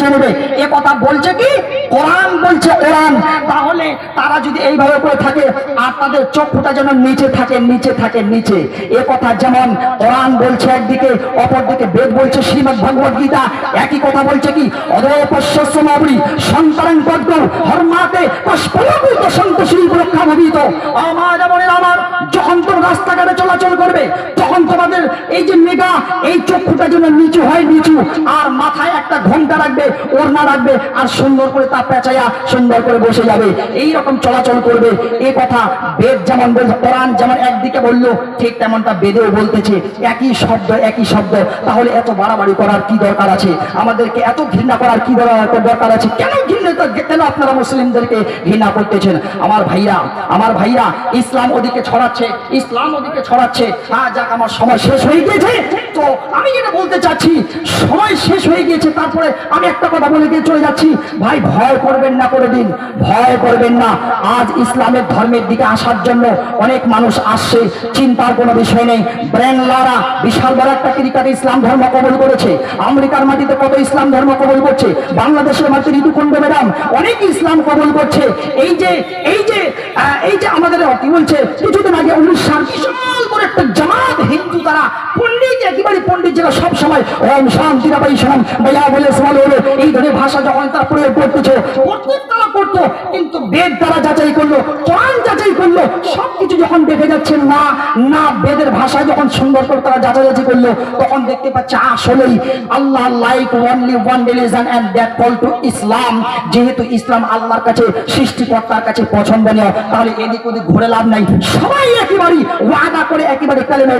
চলবে এ কথা বলছে কি কোরআন বলছে কোরআন। তাহলে তারা যদি এইভাবে করে থাকে আর তাদের চক্ষুটা যেন নিচে থাকে নিচে থাকে নিচে, এ কথা যেমন কোরআন বলছে একদিকে, অপরদিকে বেদ বলছে শ্রীমদ্ ভগবদ গীতা একই কথা বলছে কি অধপশ্যমাবরি সন্তান পদ্ম হরমাতে পুষ্পলকুত সন্তোষী রক্ষা ভবিত। আমার যেমন আমার যখন তোর রাস্তাঘাটে চলাচল করবে তখন তোমাদের এই যে মেঘা এই চক্ষুটা যেন নিচু হয় নিচু, আর মাথায় একটা ঘোমটা রাখবে ওড়না রাখবে আর সুন্দর করে তা পেঁচাইয়া সুন্দর করে বসে যাবে, এই রকম চলাচল করবে। এই কথা বেদ যেমন বলছে, কোরআন যেমন একদিকে বললো ঠিক তেমনটা বেদেও বলতেছে, একই শব্দ একই শব্দ। তাহলে এত বাড়াবাড়ি করার কি দরকার আছে? আমাদেরকে এত ঘৃণা করার কি দরকার আছে? কেন ঘৃণা, কেন আপনারা মুসলিমদেরকে ঘৃণা করতেছেন? আমার ভাইরা ইসলাম ওদিকে ছড়াচ্ছে, ইসলাম ওদিকে ছড়াচ্ছে। যাক আমার সময় শেষ হয়ে গিয়েছে, তো আমি যেটা বলতে চাচ্ছি সময় শেষ হয়ে গিয়েছে, তারপরে আমি একটা কথা বলে দিয়ে চলে যাচ্ছি। ভাই ভয় করবেন না, করে দিন ভয় করবেন না। আজ ইসলামের ধর্মের দিকে আসার জন্য অনেক মানুষ আসছে, চিন্তার কোনো বিষয় নেই। ব্রেনলারা বিশাল বড় একটা ক্রিকেট ইসলাম ধর্ম কবল করেছে, আমেরিকার মাটিতে কত ইসলাম ধর্ম কবল করছে, বাংলাদেশের মাটিতে ঋতুকুণ্ড ম্যাডাম অনেক ইসলাম কবল করছে। এই যে আমাদের কি বলছে কিছুদিন আগে 19 বিশাল করে একটা জামাত হিন্দু তারা পণ্ডিত একেবারে পণ্ডিত যারা সব সময় ওম শান্তি রাবাই শাম ভাইয়া বলে সওয়াল হলো এই ধরনের ভাষা যখন তারা প্রয়োগ করতেছে তারা করতো, কিন্তু বেদ তারা যাচাই করলো, কোরআন যাচাই করলো, সবকিছু যখন দেখে যাচ্ছে না না বেদের ভাষা যখন সুন্দর করে তারা যাচাই করলো, তখন দেখতে পাচ্ছে আসলেই আল্লাহ like only one religion and that call to Islam. যেহেতু ইসলাম আল্লাহর কাছে সৃষ্টিকর্তার কাছে পছন্দনীয়, তাহলে এদিক ওদিক ঘুরে লাভ নাই, সবাই একেবারে ওয়াদা করে একেবারে কালেমা